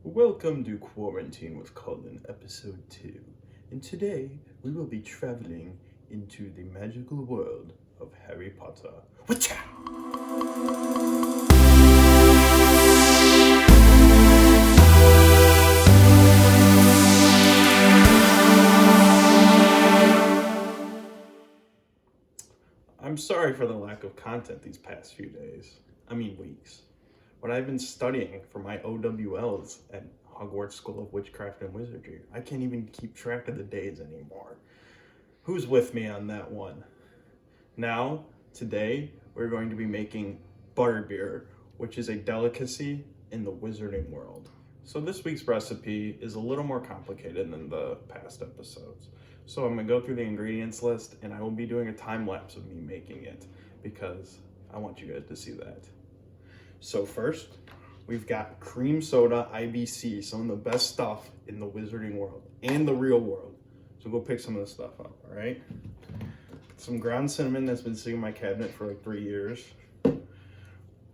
Welcome to Quarantine with Colin, episode 2. And today we will be traveling into the magical world of Harry Potter. Whatcha? I'm sorry for the lack of content these past few days. Weeks. What I've been studying for my OWLs at Hogwarts School of Witchcraft and Wizardry, I can't even keep track of the days anymore. Who's with me on that one? Now, today, we're going to be making butterbeer, which is a delicacy in the wizarding world. So this week's recipe is a little more complicated than the past episodes. So I'm gonna go through the ingredients list and I will be doing a time lapse of me making it because I want you guys to see that. So first, we've got cream soda IBC, some of the best stuff in the wizarding world and the real world. So go pick some of this stuff up, all right? Some ground cinnamon that's been sitting in my cabinet for like 3 years,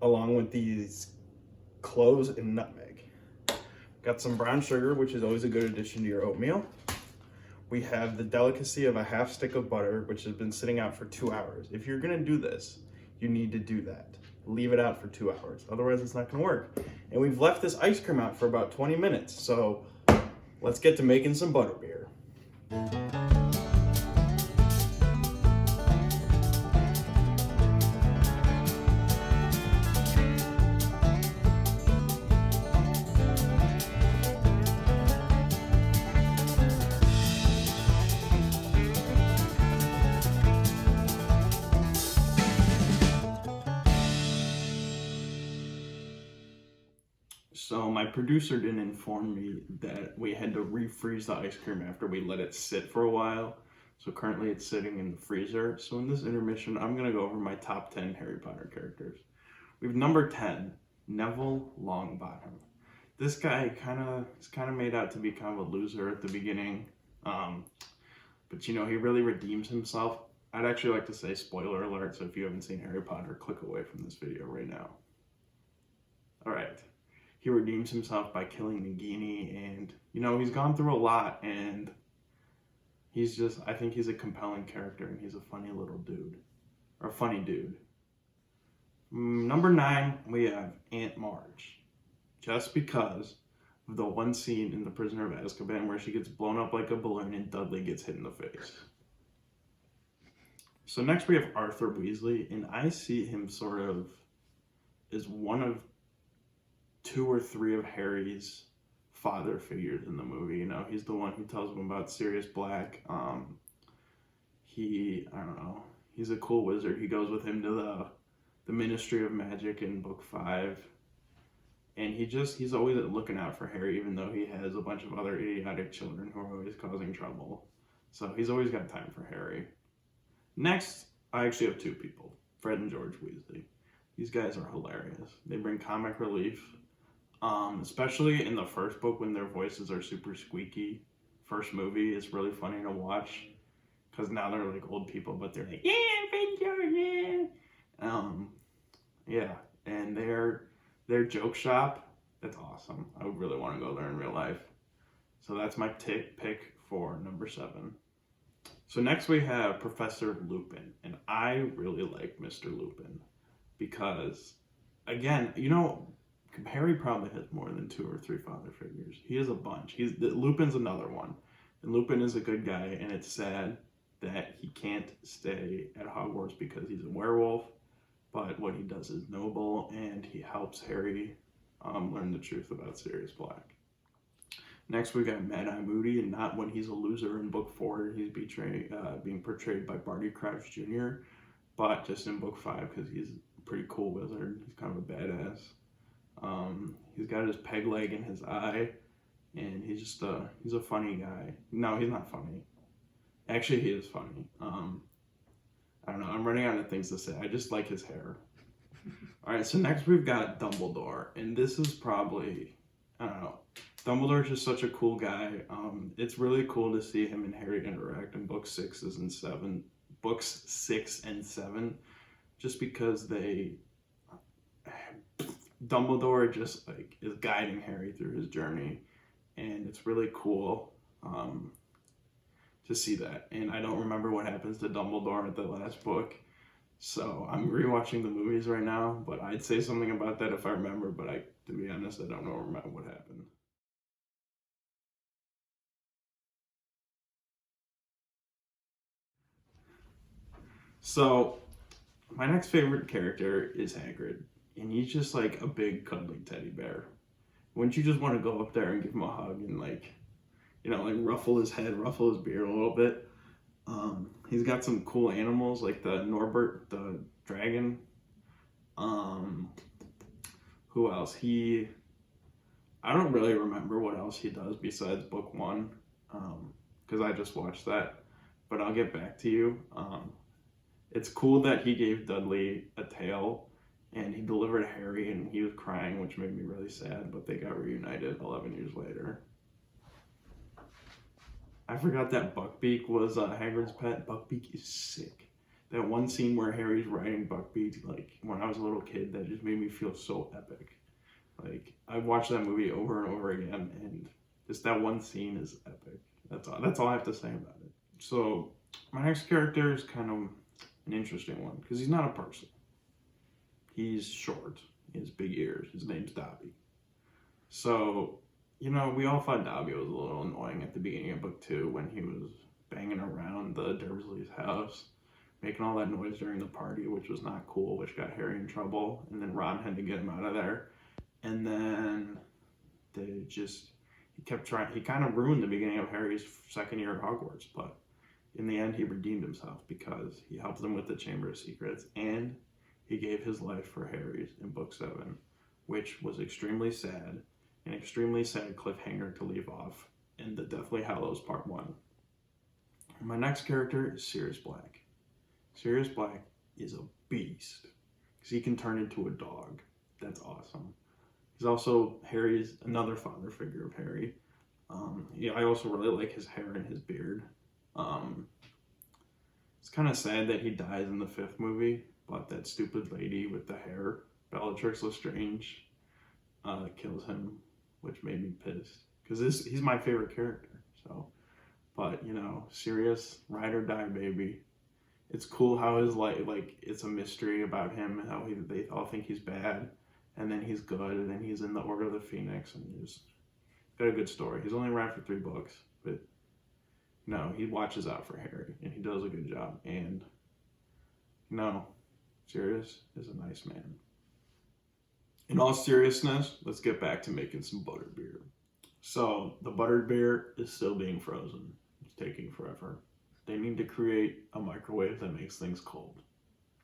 along with these cloves and nutmeg. Got some brown sugar, which is always a good addition to your oatmeal. We have the delicacy of a half stick of butter, which has been sitting out for 2 hours. If you're gonna do this, you need to do that. Leave it out for 2 hours, otherwise it's not gonna work. And we've left this ice cream out for about 20 minutes, so let's get to making some butterbeer. So my producer didn't inform me that we had to refreeze the ice cream after we let it sit for a while. So currently it's sitting in the freezer. So in this intermission, I'm gonna go over my top 10 Harry Potter characters. We have number 10, Neville Longbottom. This guy is kind of made out to be kind of a loser at the beginning. But he really redeems himself. I'd actually like to say spoiler alert, so if you haven't seen Harry Potter, click away from this video right now. All right. He redeems himself by killing Nagini, and he's gone through a lot, and I think he's a compelling character, and he's a funny little dude, or a funny dude. Number 9, we have Aunt Marge, just because of the one scene in The Prisoner of Azkaban where she gets blown up like a balloon and Dudley gets hit in the face. So next we have Arthur Weasley, and I see him sort of as one of 2 or 3 of Harry's father figures in the movie. He's the one who tells him about Sirius Black. He's a cool wizard. He goes with him to the Ministry of Magic in book 5. And he's always looking out for Harry, even though he has a bunch of other idiotic children who are always causing trouble. So he's always got time for Harry. Next, I actually have 2 people, Fred and George Weasley. These guys are hilarious. They bring comic relief. Especially in the first book when their voices are super squeaky. First movie, it's really funny to watch because now they're like old people, but they're like, yeah, George, yeah. Yeah, and their joke shop, that's awesome. I would really want to go there in real life. So that's my pick for number 7. So next we have Professor Lupin, and I really like Mr. Lupin because, again, Harry probably has more than 2 or 3 father figures. He has a bunch. Lupin's another one. And Lupin is a good guy, and it's sad that he can't stay at Hogwarts because he's a werewolf. But what he does is noble, and he helps Harry learn the truth about Sirius Black. Next, we got Mad-Eye Moody, and not when he's a loser in book 4. He's being portrayed by Barty Crouch Jr., but just in book 5 because he's a pretty cool wizard. He's kind of a badass. He's got his peg leg in his eye, and he's a funny guy. No, he's not funny. Actually, he is funny. I don't know. I'm running out of things to say. I just like his hair. All right, so next we've got Dumbledore, and this is probably, I don't know. Dumbledore's just such a cool guy. It's really cool to see him and Harry interact in books 6 and 7, just because they Dumbledore just like is guiding Harry through his journey, and it's really cool to see that. And I don't remember what happens to Dumbledore at the last book, so I'm rewatching the movies right now. But I'd say something about that if I remember. But to be honest, I don't know remember what happened. So my next favorite character is Hagrid, and he's just like a big cuddly teddy bear. Wouldn't you just want to go up there and give him a hug and like, like ruffle his head, ruffle his beard a little bit? He's got some cool animals like the Norbert the dragon. Um, who else? I don't really remember what else he does besides book one, because I just watched that. But I'll get back to you. It's cool that he gave Dudley a tail, and he delivered Harry, and he was crying, which made me really sad. But they got reunited 11 years later. I forgot that Buckbeak was Hagrid's pet. Buckbeak is sick. That one scene where Harry's riding Buckbeak, like when I was a little kid, that just made me feel so epic. Like I watched that movie over and over again, and just that one scene is epic. That's all I have to say about it. So my next character is kind of an interesting one because he's not a person. He's short. He has big ears. His name's Dobby. So, we all thought Dobby was a little annoying at the beginning of book 2 when he was banging around the Dursleys' house, making all that noise during the party, which was not cool, which got Harry in trouble, and then Ron had to get him out of there. And then he kept trying, he kind of ruined the beginning of Harry's second year at Hogwarts, but in the end he redeemed himself because he helped them with the Chamber of Secrets, and he gave his life for Harry's in book 7, which was extremely sad, an extremely sad cliffhanger to leave off in the Deathly Hallows Part 1. My next character is Sirius Black. Sirius Black is a beast because he can turn into a dog. That's awesome. He's also another father figure of Harry. I also really like his hair and his beard. It's kind of sad that he dies in the 5th movie, but that stupid lady with the hair, Bellatrix Lestrange, kills him, which made me pissed because he's my favorite character. So, but Sirius, ride or die, baby. It's cool how his like it's a mystery about him, how they all think he's bad, and then he's good, and then he's in the Order of the Phoenix, and he's got a good story. He's only around for 3 books, but no, he watches out for Harry, and he does a good job. And Sirius is a nice man. In all seriousness, let's get back to making some butterbeer. So the butterbeer is still being frozen. It's taking forever. They need to create a microwave that makes things cold.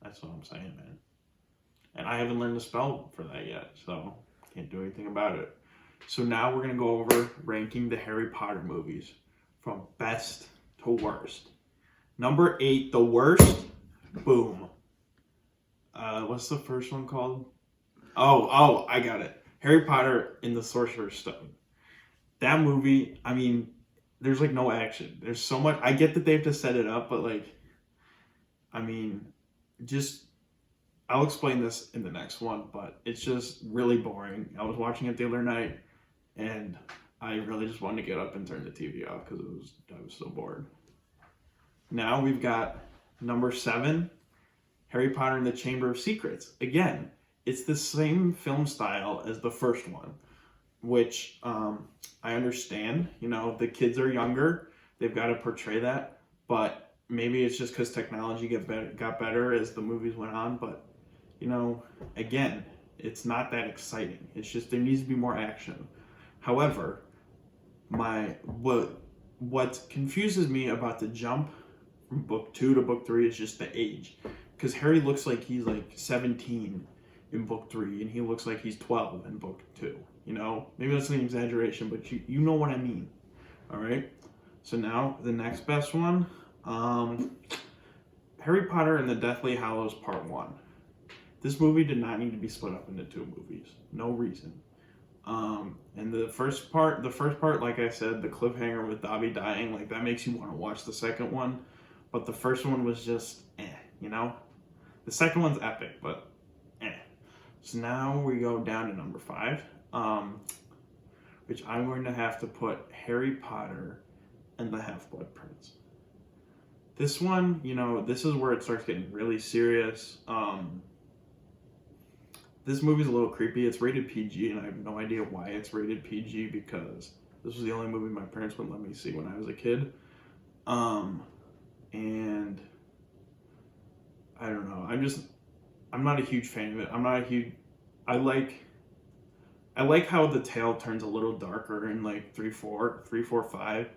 That's what I'm saying, man. And I haven't learned to spell for that yet, so can't do anything about it. So now we're going to go over ranking the Harry Potter movies from best to worst. Number 8, the worst. Boom. What's the first one called? Oh, I got it. Harry Potter and the Sorcerer's Stone. That movie, I mean, there's like no action. There's so much. I get that they have to set it up, but I'll explain this in the next one, but it's just really boring. I was watching it the other night, and I really just wanted to get up and turn the TV off because I was so bored. Now we've got number 7, Harry Potter and the Chamber of Secrets. Again, it's the same film style as the first one, which I understand. The kids are younger. They've got to portray that. But maybe it's just because technology got better as the movies went on. But, again, it's not that exciting. It's just there needs to be more action. However, what confuses me about the jump from book 2 to book 3 is just the age. Because Harry looks like he's like 17 in book 3, and he looks like he's 12 in book 2. Maybe that's an exaggeration, but you know what I mean. All right. So now the next best one, Harry Potter and the Deathly Hallows Part 1. This movie did not need to be split up into 2 movies. No reason. And the first part, like I said, the cliffhanger with Dobby dying, like that makes you want to watch the second one. But the first one was just, The second one's epic, but So now we go down to number 5, which I'm going to have to put Harry Potter and the Half-Blood Prince. This one, this is where it starts getting really serious. This movie's a little creepy. It's rated PG, and I have no idea why it's rated PG, because this was the only movie my parents wouldn't let me see when I was a kid. And I don't know. I'm not a huge fan of it. I like how the tale turns a little darker in like 3, 4, 5,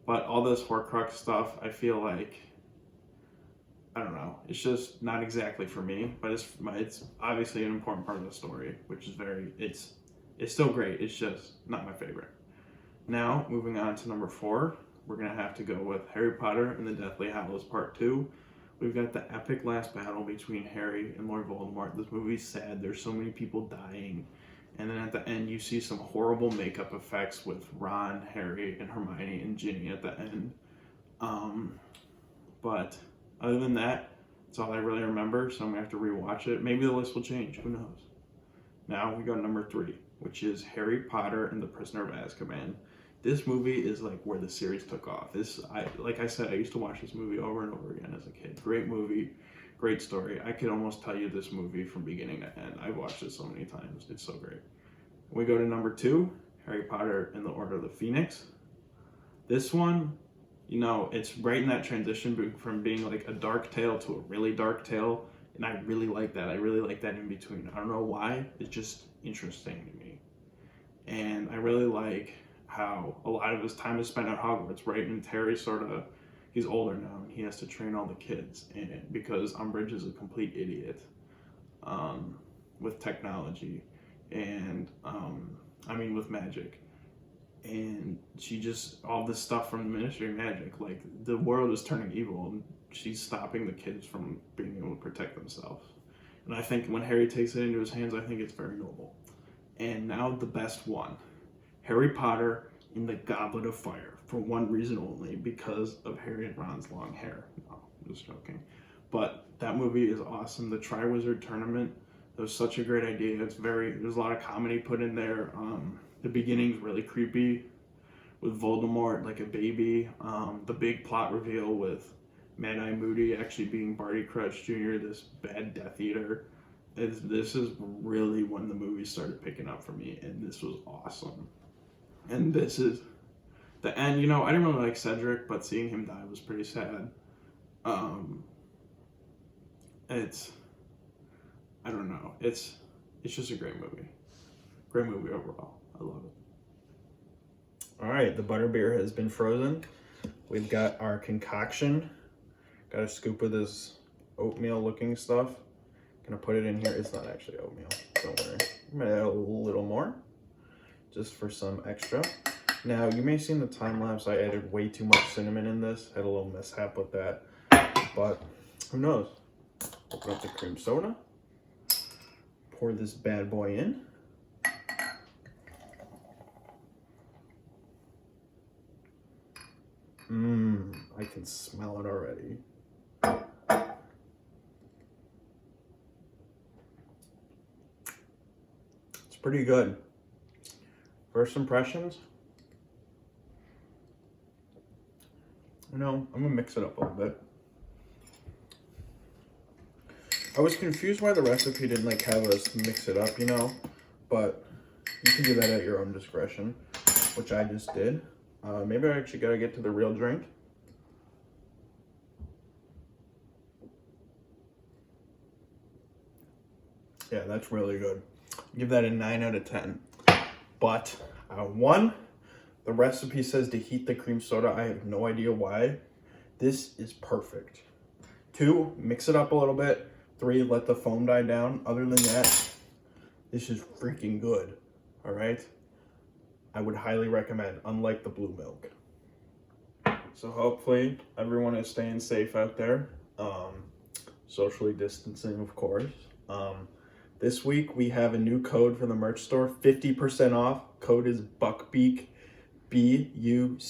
but all this Horcrux stuff, I feel like, I don't know. It's just not exactly for me, but it's obviously an important part of the story, which is it's still great. It's just not my favorite. Now, moving on to number 4, we're going to have to go with Harry Potter and the Deathly Hallows Part 2. We've got the epic last battle between Harry and Lord Voldemort. This movie's sad. There's so many people dying. And then at the end, you see some horrible makeup effects with Ron, Harry, and Hermione and Ginny at the end. But other than that, that's all I really remember, so I'm going to have to rewatch it. Maybe the list will change. Who knows? Now we go to number 3, which is Harry Potter and the Prisoner of Azkaban. This movie is like where the series took off. Like I said, I used to watch this movie over and over again as a kid. Great movie, great story. I could almost tell you this movie from beginning to end. I've watched it so many times. It's so great. We go to number 2, Harry Potter and the Order of the Phoenix. This one, it's right in that transition from being like a dark tale to a really dark tale. And I really like that. I really like that in between. I don't know why. It's just interesting to me. And I really like how a lot of his time is spent at Hogwarts, right? And Harry's he's older now, and he has to train all the kids. And because Umbridge is a complete idiot with technology and, with magic. And she just, all this stuff from the Ministry of Magic, like the world is turning evil, and she's stopping the kids from being able to protect themselves. And I think when Harry takes it into his hands, I think it's very noble. And now the best one, Harry Potter in the Goblet of Fire, for one reason only, because of Harry and Ron's long hair. No, I'm just joking. But that movie is awesome. The Triwizard Tournament, that was such a great idea. There's a lot of comedy put in there. The beginning's really creepy with Voldemort like a baby. The big plot reveal with Mad-Eye Moody actually being Barty Crouch Jr., this bad Death Eater. This is really when the movie started picking up for me, and this was awesome. And this is the end. I didn't really like Cedric, but seeing him die was pretty sad. I don't know. It's just a great movie. Great movie overall. I love it. All right, the butterbeer has been frozen. We've got our concoction. Got a scoop of this oatmeal-looking stuff. Gonna put it in here. It's not actually oatmeal. Don't worry. I'm gonna add a little more, just for some extra. Now, you may have seen the time lapse. I added way too much cinnamon in this. Had a little mishap with that, but who knows? Open up the cream soda. Pour this bad boy in. I can smell it already. It's pretty good. First impressions? I'm gonna mix it up a little bit. I was confused why the recipe didn't have us mix it up, but you can do that at your own discretion, which I just did. Maybe I actually gotta get to the real drink. Yeah, that's really good. Give that a 9 out of 10. But 1, the recipe says to heat the cream soda. I have no idea why. This is perfect. 2, mix it up a little bit. 3, let the foam die down. Other than that, this is freaking good. All right? I would highly recommend, unlike the blue milk. So hopefully everyone is staying safe out there. Socially distancing, of course. This week we have a new code for the merch store, 50% off. Code is BUCKBEAK, BUCKBEAK.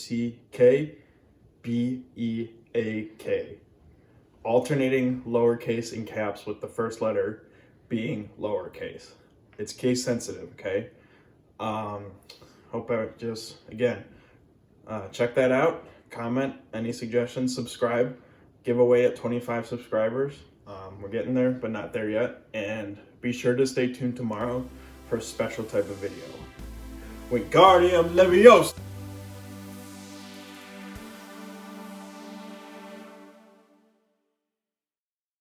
Alternating lowercase and caps with the first letter being lowercase. It's case sensitive, okay? Hope I just, again, check that out. Comment any suggestions, subscribe. Giveaway at 25 subscribers. We're getting there, but not there yet. And be sure to stay tuned tomorrow for a special type of video. Wingardium Leviosa!